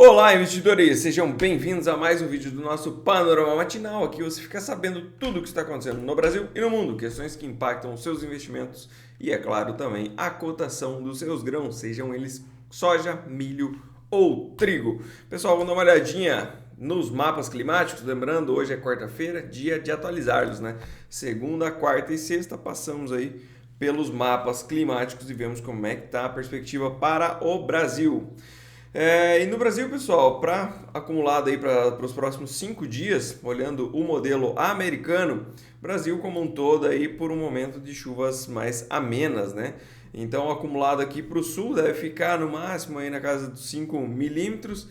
Olá, investidores! Sejam bem-vindos a mais um vídeo do nosso Panorama Matinal. Aqui você fica sabendo tudo o que está acontecendo no Brasil e no mundo, questões que impactam os seus investimentos e, é claro, também a cotação dos seus grãos, sejam eles soja, milho ou trigo. Pessoal, vamos dar uma olhadinha nos mapas climáticos. Lembrando, hoje é quarta-feira, dia de atualizá-los, né? Segunda, quarta e sexta passamos aí pelos mapas climáticos e vemos como é que está a perspectiva para o Brasil. E no Brasil, pessoal, para acumulado aí para os próximos 5 dias, olhando o modelo americano, Brasil como um todo aí por um momento de chuvas mais amenas, né? Então, acumulado aqui para o sul deve ficar no máximo aí na casa dos 5 milímetros.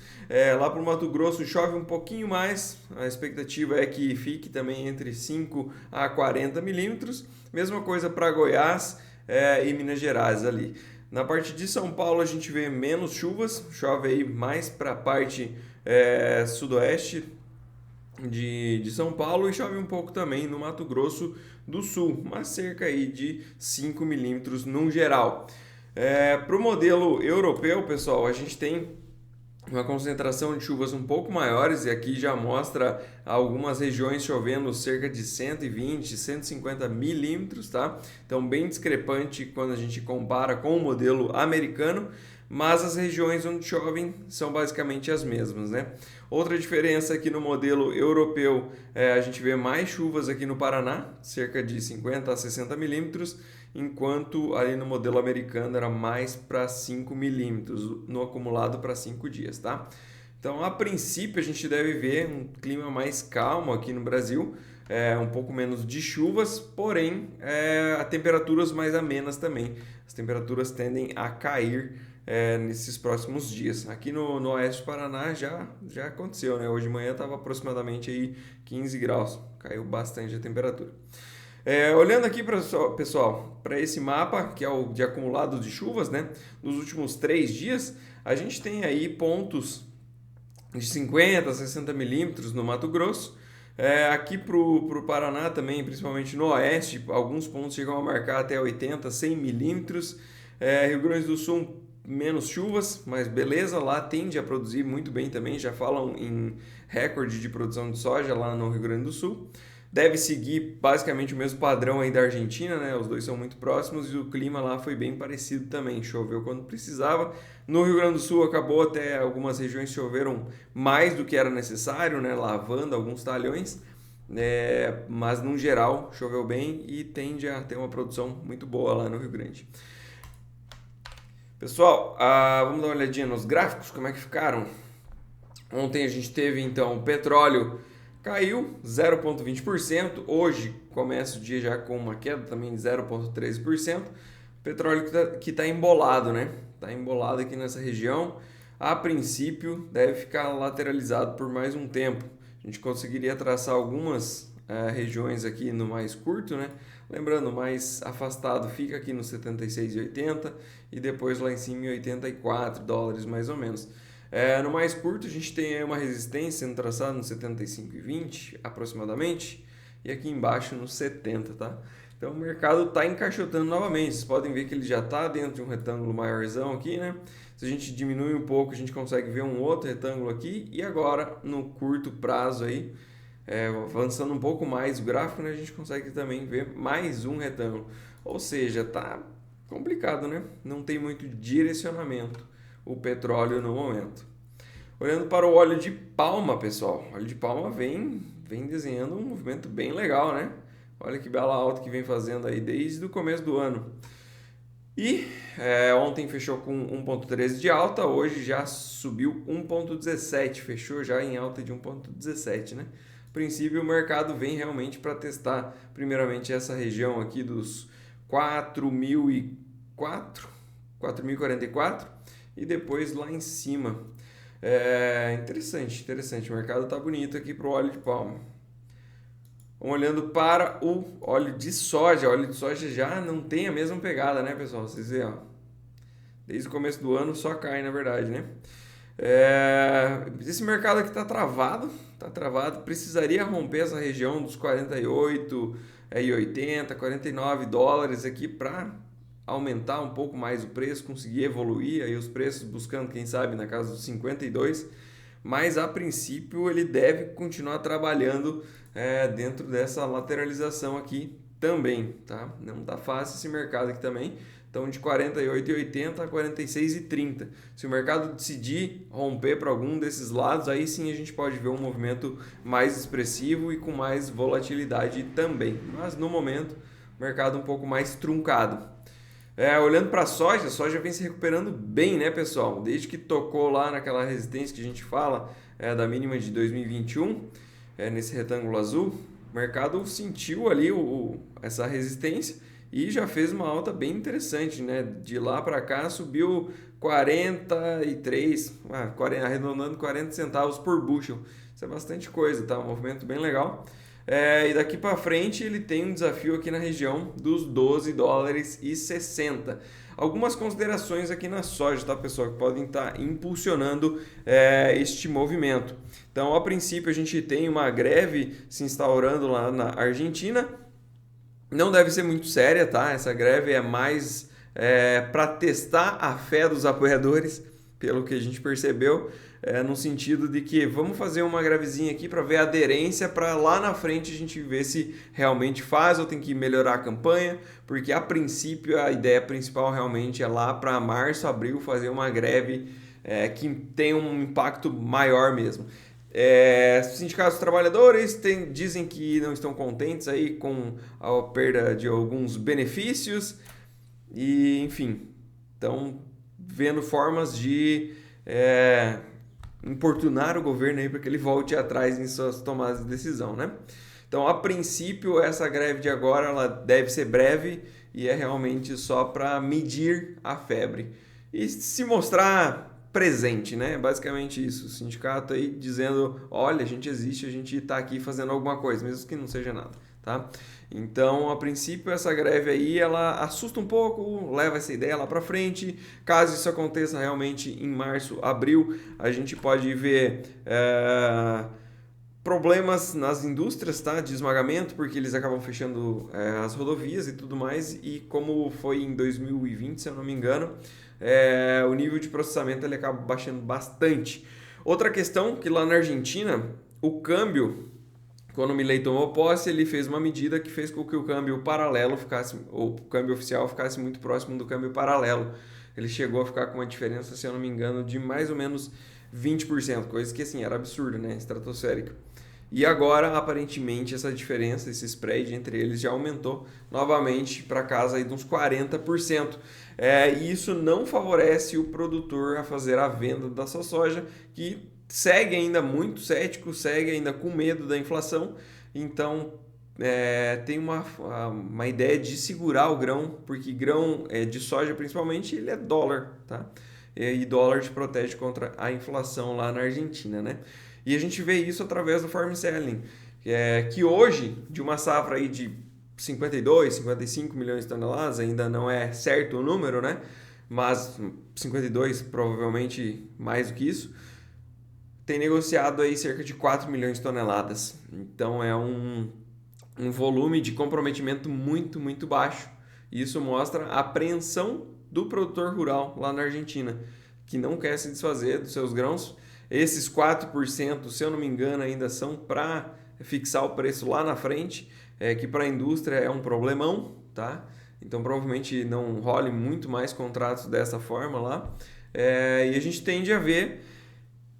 Lá para o Mato Grosso chove um pouquinho mais, a expectativa é que fique também entre 5 a 40 milímetros. Mesma coisa para Goiás e Minas Gerais ali. Na parte de São Paulo a gente vê menos chuvas, chove aí mais para a parte sudoeste de São Paulo e chove um pouco também no Mato Grosso do Sul, mas cerca aí de 5 milímetros no geral. Para o modelo europeu, pessoal, a gente tem uma concentração de chuvas um pouco maiores e aqui já mostra algumas regiões chovendo cerca de 120, 150 milímetros, tá? Então bem discrepante quando a gente compara com o modelo americano, mas as regiões onde chovem são basicamente as mesmas, né? Outra diferença aqui no modelo europeu, a gente vê mais chuvas aqui no Paraná, cerca de 50 a 60 milímetros, enquanto ali no modelo americano era mais para 5 milímetros no acumulado para 5 dias, tá? Então, a princípio, a gente deve ver um clima mais calmo aqui no Brasil, um pouco menos de chuvas, porém, a temperaturas mais amenas também. As temperaturas tendem a cair nesses próximos dias. Aqui no oeste do Paraná já aconteceu, né? Hoje de manhã estava aproximadamente aí 15 graus, caiu bastante a temperatura. Olhando aqui, pessoal, para esse mapa, que é o de acumulado de chuvas, né? Nos últimos 3 dias, a gente tem aí pontos de 50 a 60 milímetros no Mato Grosso. Aqui para o Paraná também, principalmente no oeste, alguns pontos chegam a marcar até 80, 100 milímetros. Rio Grande do Sul, menos chuvas, mas beleza, lá tende a produzir muito bem também, já falam em recorde de produção de soja lá no Rio Grande do Sul. Deve seguir basicamente o mesmo padrão aí da Argentina, né? Os dois são muito próximos e o clima lá foi bem parecido também. Choveu quando precisava. No Rio Grande do Sul acabou até algumas regiões choveram mais do que era necessário, né? Lavando alguns talhões. Mas no geral choveu bem e tende a ter uma produção muito boa lá no Rio Grande. Pessoal, vamos dar uma olhadinha nos gráficos, como é que ficaram? Ontem a gente teve então o petróleo caiu 0,20%, hoje começa o dia já com uma queda também de 0,13%. Petróleo que está embolado, né? Está embolado aqui nessa região. A princípio deve ficar lateralizado por mais um tempo. A gente conseguiria traçar algumas regiões aqui no mais curto, né? Lembrando, mais afastado fica aqui no 76,80 e depois lá em cima em 84 dólares mais ou menos. No mais curto a gente tem aí uma resistência sendo traçada no 75,20 aproximadamente e aqui embaixo no 70, tá? Então o mercado está encaixotando novamente, vocês podem ver que ele já está dentro de um retângulo maiorzão aqui, né? Se a gente diminui um pouco a gente consegue ver um outro retângulo aqui e agora no curto prazo aí, avançando um pouco mais o gráfico, né, a gente consegue também ver mais um retângulo, ou seja, tá complicado, né? Não tem muito direcionamento o petróleo no momento. Olhando para o óleo de palma, pessoal, o óleo de palma vem desenhando um movimento bem legal, né? Olha que bela alta que vem fazendo aí desde o começo do ano. E ontem fechou com 1,13 de alta, hoje já subiu 1,17, fechou já em alta de 1,17, né? A princípio o mercado vem realmente para testar primeiramente essa região aqui dos 4.044 e depois lá em cima. Interessante, o mercado tá bonito aqui para o óleo de palma. Vamos olhando para o óleo de soja. O óleo de soja já não tem a mesma pegada, né, pessoal? Vocês veem, ó, desde o começo do ano só cai, na verdade, né? Esse mercado aqui tá travado, precisaria romper essa região dos 48 e 80, 49 dólares aqui para aumentar um pouco mais o preço, conseguir evoluir aí os preços, buscando, quem sabe, na casa dos 52, mas a princípio ele deve continuar trabalhando dentro dessa lateralização aqui também, tá? Não tá fácil esse mercado aqui também. Então, de 48,80 a 46,30. Se o mercado decidir romper para algum desses lados, aí sim a gente pode ver um movimento mais expressivo e com mais volatilidade também. Mas no momento, o mercado um pouco mais truncado. Olhando para a soja vem se recuperando bem, né, pessoal? Desde que tocou lá naquela resistência que a gente fala, da mínima de 2021, nesse retângulo azul, o mercado sentiu ali essa resistência e já fez uma alta bem interessante, né? De lá para cá subiu 43, arredondando 40 centavos por bushel. Isso é bastante coisa, tá? Um movimento bem legal. E daqui para frente ele tem um desafio aqui na região dos 12 dólares e 60. Algumas considerações aqui na soja, tá, pessoal, que podem estar impulsionando este movimento. Então, a princípio, a gente tem uma greve se instaurando lá na Argentina. Não deve ser muito séria, tá? Essa greve é mais para testar a fé dos apoiadores, pelo que a gente percebeu, no sentido de que vamos fazer uma grevezinha aqui para ver a aderência, para lá na frente a gente ver se realmente faz ou tem que melhorar a campanha, porque a princípio a ideia principal realmente é lá para março, abril fazer uma greve que tem um impacto maior mesmo. Sindicatos dos trabalhadores dizem que não estão contentes aí com a perda de alguns benefícios e, enfim, estão vendo formas de importunar o governo aí para que ele volte atrás em suas tomadas de decisão, né? Então, a princípio, essa greve de agora ela deve ser breve e é realmente só para medir a febre e se mostrar presente, né? Basicamente isso. O sindicato aí dizendo, olha, a gente existe, a gente está aqui fazendo alguma coisa, mesmo que não seja nada, tá? Então, a princípio, essa greve aí, ela assusta um pouco, leva essa ideia lá para frente. Caso isso aconteça realmente em março, abril, a gente pode ver problemas nas indústrias, tá? De esmagamento, porque eles acabam fechando as rodovias e tudo mais. E como foi em 2020, se eu não me engano, o nível de processamento ele acaba baixando bastante. Outra questão que lá na Argentina, o câmbio, quando o Milei tomou posse, ele fez uma medida que fez com que o câmbio paralelo ficasse, ou o câmbio oficial ficasse muito próximo do câmbio paralelo. Ele chegou a ficar com uma diferença, se eu não me engano, de mais ou menos 20%, coisa que assim era absurda, né? Estratosférica. E agora, aparentemente, essa diferença, esse spread entre eles já aumentou novamente para casa aí de uns 40%. E isso não favorece o produtor a fazer a venda da sua soja, que segue ainda muito cético, segue ainda com medo da inflação. Então, tem uma ideia de segurar o grão, porque grão de soja, principalmente, ele é dólar, tá? E dólar te protege contra a inflação lá na Argentina, né? E a gente vê isso através do farm selling, que hoje, de uma safra aí de 52, 55 milhões de toneladas, ainda não é certo o número, né? Mas 52, provavelmente mais do que isso, tem negociado aí cerca de 4 milhões de toneladas. Então é um volume de comprometimento muito, muito baixo. E isso mostra a apreensão do produtor rural lá na Argentina, que não quer se desfazer dos seus grãos. Esses 4%, se eu não me engano, ainda são para fixar o preço lá na frente, que para a indústria é um problemão, tá? Então provavelmente não role muito mais contratos dessa forma lá. E a gente tende a ver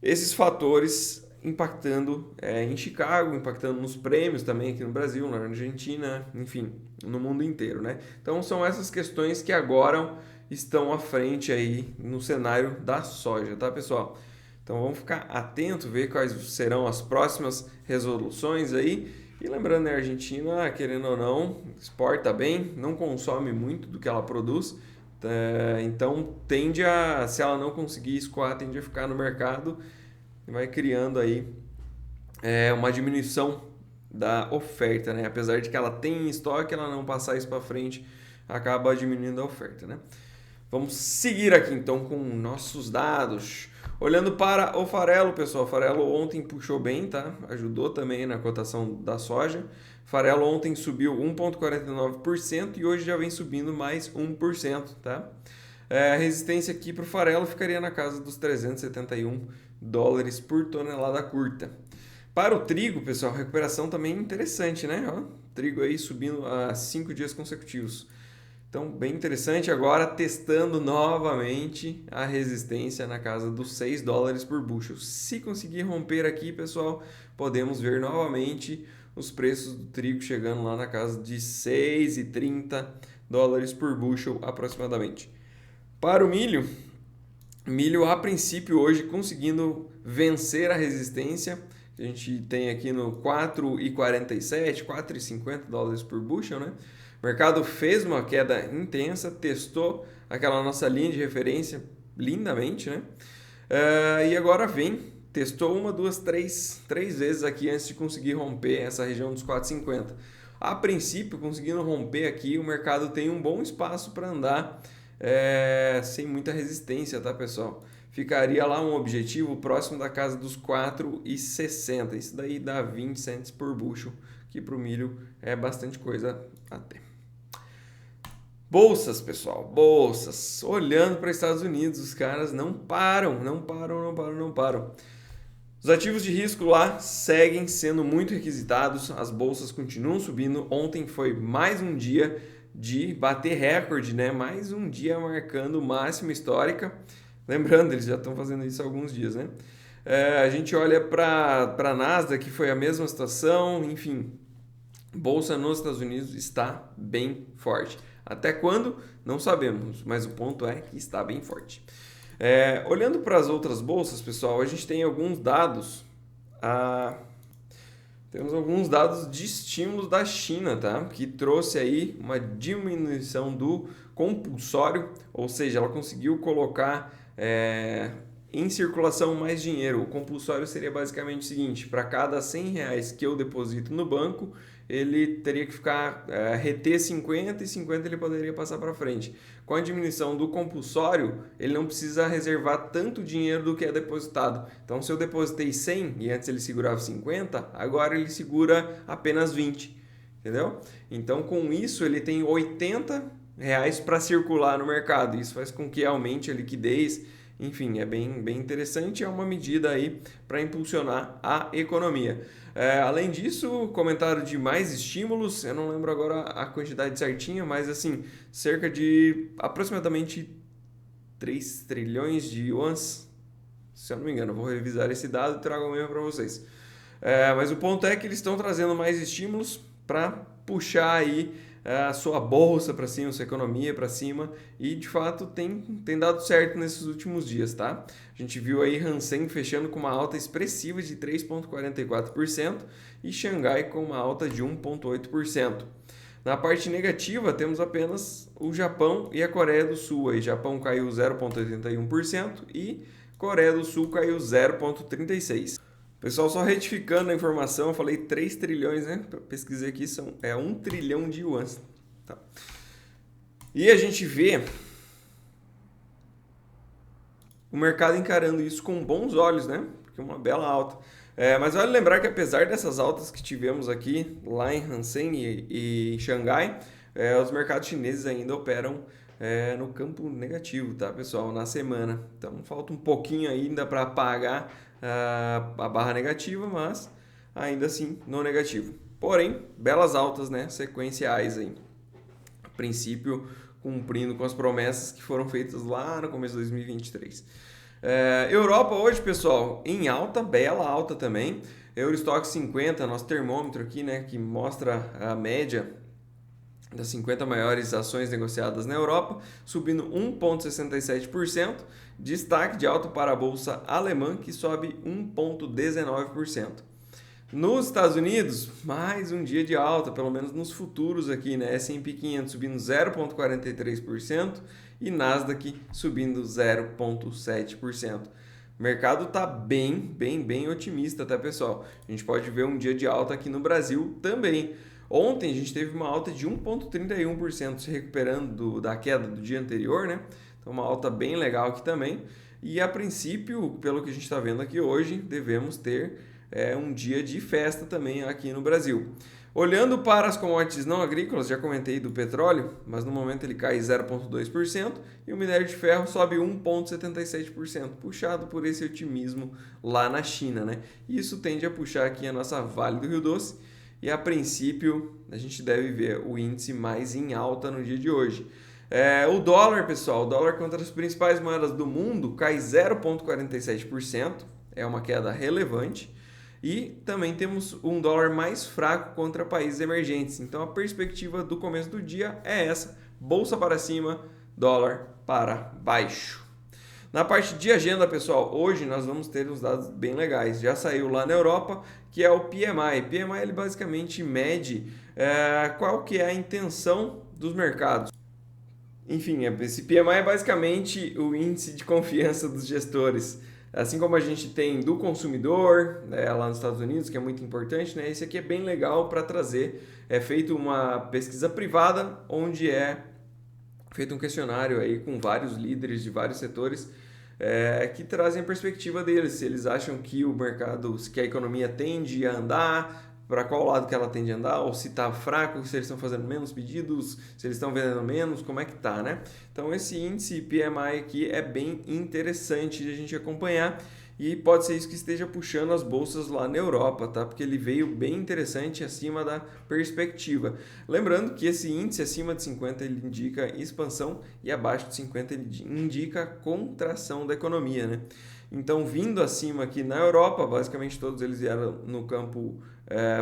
esses fatores impactando em Chicago, impactando nos prêmios também aqui no Brasil, na Argentina, enfim, no mundo inteiro, né? Então são essas questões que agora estão à frente aí no cenário da soja, tá, pessoal? Então vamos ficar atento, ver quais serão as próximas resoluções aí. E lembrando, né, a Argentina, querendo ou não, exporta bem, não consome muito do que ela produz. Então tende a, se ela não conseguir escoar, tende a ficar no mercado e vai criando aí uma diminuição da oferta, né? Apesar de que ela tem em estoque, ela não passar isso para frente, acaba diminuindo a oferta, né? Vamos seguir aqui então com nossos dados. Olhando para o farelo, pessoal, o farelo ontem puxou bem, tá? Ajudou também na cotação da soja. Farelo ontem subiu 1,49% e hoje já vem subindo mais 1%, tá? A resistência aqui para o farelo ficaria na casa dos 371 dólares por tonelada curta. Para o trigo, pessoal, recuperação também interessante, né? Ó, trigo aí subindo há 5 dias consecutivos. Então, bem interessante agora, testando novamente a resistência na casa dos 6 dólares por bushel. Se conseguir romper aqui, pessoal, podemos ver novamente os preços do trigo chegando lá na casa de 6,30 dólares por bushel aproximadamente. Para o milho a princípio hoje conseguindo vencer a resistência, a gente tem aqui no 4,47, 4,50 dólares por bushel, né? O mercado fez uma queda intensa, testou aquela nossa linha de referência lindamente, né? E agora testou uma, duas, três vezes aqui antes de conseguir romper essa região dos 4,50. A princípio, conseguindo romper aqui, o mercado tem um bom espaço para andar sem muita resistência, tá, pessoal? Ficaria lá um objetivo próximo da casa dos 4,60. Isso daí dá 20 cents por bushel, que para o milho é bastante coisa até. Bolsas, pessoal, bolsas. Olhando para os Estados Unidos, os caras não param. Os ativos de risco lá seguem sendo muito requisitados, as bolsas continuam subindo. Ontem foi mais um dia de bater recorde, né? Mais um dia marcando máxima histórica. Lembrando, eles já estão fazendo isso há alguns dias, né? A gente olha para a Nasdaq, que foi a mesma situação, enfim. Bolsa nos Estados Unidos está bem forte. Até quando? Não sabemos, mas o ponto é que está bem forte. Olhando para as outras bolsas, pessoal, a gente tem alguns dados. Temos alguns dados de estímulos da China, tá? Que trouxe aí uma diminuição do compulsório, ou seja, ela conseguiu colocar em circulação mais dinheiro. O compulsório seria basicamente o seguinte: para cada R$100 que eu deposito no banco, ele teria que reter 50 e 50 ele poderia passar para frente. Com a diminuição do compulsório, ele não precisa reservar tanto dinheiro do que é depositado. Então, se eu depositei 100 e antes ele segurava 50, agora ele segura apenas 20, entendeu? Então, com isso, ele tem R$80 para circular no mercado. Isso faz com que aumente a liquidez. Enfim, é bem interessante, é uma medida aí para impulsionar a economia. Além disso, comentário de mais estímulos, eu não lembro agora a quantidade certinha, mas assim, cerca de aproximadamente 3 trilhões de yuans, se eu não me engano. Eu vou revisar esse dado e trago amanhã para vocês. Mas o ponto é que eles estão trazendo mais estímulos para puxar aí a sua bolsa para cima, a sua economia para cima, e de fato tem dado certo nesses últimos dias, tá? A gente viu aí Hang Seng fechando com uma alta expressiva de 3,44% e Xangai com uma alta de 1,8%. Na parte negativa, temos apenas o Japão e a Coreia do Sul. Aí, Japão caiu 0,81% e Coreia do Sul caiu 0,36%. Pessoal, só retificando a informação, eu falei 3 trilhões, né? Pesquisei aqui, 1 trilhão de yuans. Tá. E a gente vê o mercado encarando isso com bons olhos, né? Porque é uma bela alta. Mas vale lembrar que apesar dessas altas que tivemos aqui, lá em Hang Seng e em Xangai, os mercados chineses ainda operam no campo negativo, tá, pessoal? Na semana. Então, falta um pouquinho ainda para apagar a barra negativa, mas ainda assim no negativo. Porém, belas altas, né, sequenciais aí. A princípio, cumprindo com as promessas que foram feitas lá no começo de 2023. Europa hoje, pessoal, em alta, bela alta também. Eurostoxx 50, nosso termômetro aqui, né, que mostra a média das 50 maiores ações negociadas na Europa, subindo 1,67%, destaque de alta para a bolsa alemã, que sobe 1,19%. Nos Estados Unidos, mais um dia de alta, pelo menos nos futuros aqui, né? S&P 500 subindo 0,43% e Nasdaq subindo 0,7%. O mercado está bem otimista, tá, pessoal? A gente pode ver um dia de alta aqui no Brasil também. Ontem a gente teve uma alta de 1,31%, se recuperando da queda do dia anterior, né? Então uma alta bem legal aqui também. E a princípio, pelo que a gente está vendo aqui hoje, devemos ter um dia de festa também aqui no Brasil. Olhando para as commodities não agrícolas, já comentei do petróleo, mas no momento ele cai 0,2% e o minério de ferro sobe 1,77%, puxado por esse otimismo lá na China, né? E isso tende a puxar aqui a nossa Vale do Rio Doce e a princípio a gente deve ver o índice mais em alta no dia de hoje. O dólar, pessoal, o dólar contra as principais moedas do mundo cai 0,47%, é uma queda relevante. E também temos um dólar mais fraco contra países emergentes. Então a perspectiva do começo do dia é essa: bolsa para cima, dólar para baixo. Na parte de agenda, pessoal, hoje nós vamos ter uns dados bem legais. Já saiu lá na Europa, que é o PMI. PMI ele basicamente mede qual que é a intenção dos mercados. Enfim, esse PMI é basicamente o índice de confiança dos gestores. Assim como a gente tem do consumidor, né, lá nos Estados Unidos, que é muito importante, né? Esse aqui é bem legal para trazer. É feito uma pesquisa privada, onde é feito um questionário aí com vários líderes de vários setores que trazem a perspectiva deles. Se eles acham que o mercado, que a economia tende a andar, para qual lado que ela tende a andar, ou se está fraco, se eles estão fazendo menos pedidos, se eles estão vendendo menos, como é que está, né? Então esse índice PMI aqui é bem interessante de a gente acompanhar e pode ser isso que esteja puxando as bolsas lá na Europa, tá? Porque ele veio bem interessante acima da perspectiva. Lembrando que esse índice acima de 50 ele indica expansão e abaixo de 50 ele indica contração da economia, né? Então, vindo acima aqui na Europa, basicamente todos eles vieram no campo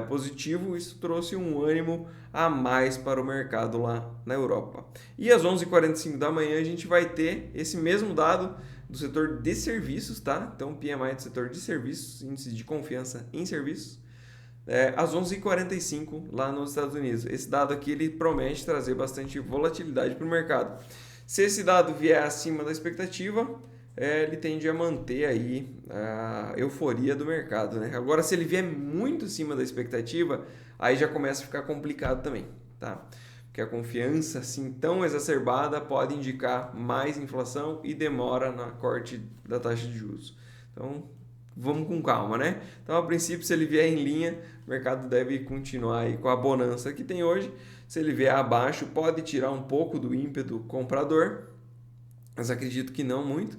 positivo, isso trouxe um ânimo a mais para o mercado lá na Europa. E às 11h45 da manhã a gente vai ter esse mesmo dado do setor de serviços, tá? Então, PMI do setor de serviços, índice de confiança em serviços, às 11h45 lá nos Estados Unidos. Esse dado aqui ele promete trazer bastante volatilidade para o mercado. Se esse dado vier acima da expectativa, ele tende a manter aí a euforia do mercado, né? Agora, se ele vier muito acima da expectativa, aí já começa a ficar complicado também, tá? Porque a confiança assim tão exacerbada pode indicar mais inflação e demora na corte da taxa de juros. Então, vamos com calma, né? Então, a princípio, se ele vier em linha, o mercado deve continuar aí com a bonança que tem hoje. Se ele vier abaixo, pode tirar um pouco do ímpeto comprador, mas acredito que não muito.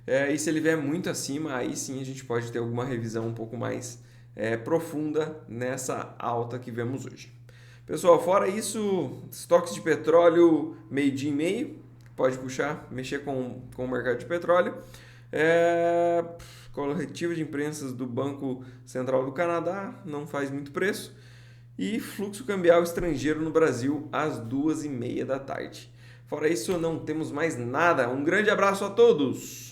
E se ele vier muito acima, aí sim a gente pode ter alguma revisão um pouco mais profunda nessa alta que vemos hoje. Pessoal, fora isso, estoques de petróleo meio-dia e meio, pode puxar, mexer com o mercado de petróleo. Coletiva de imprensas do Banco Central do Canadá, não faz muito preço. E fluxo cambial estrangeiro no Brasil às 2h30 da tarde. Fora isso, não temos mais nada. Um grande abraço a todos!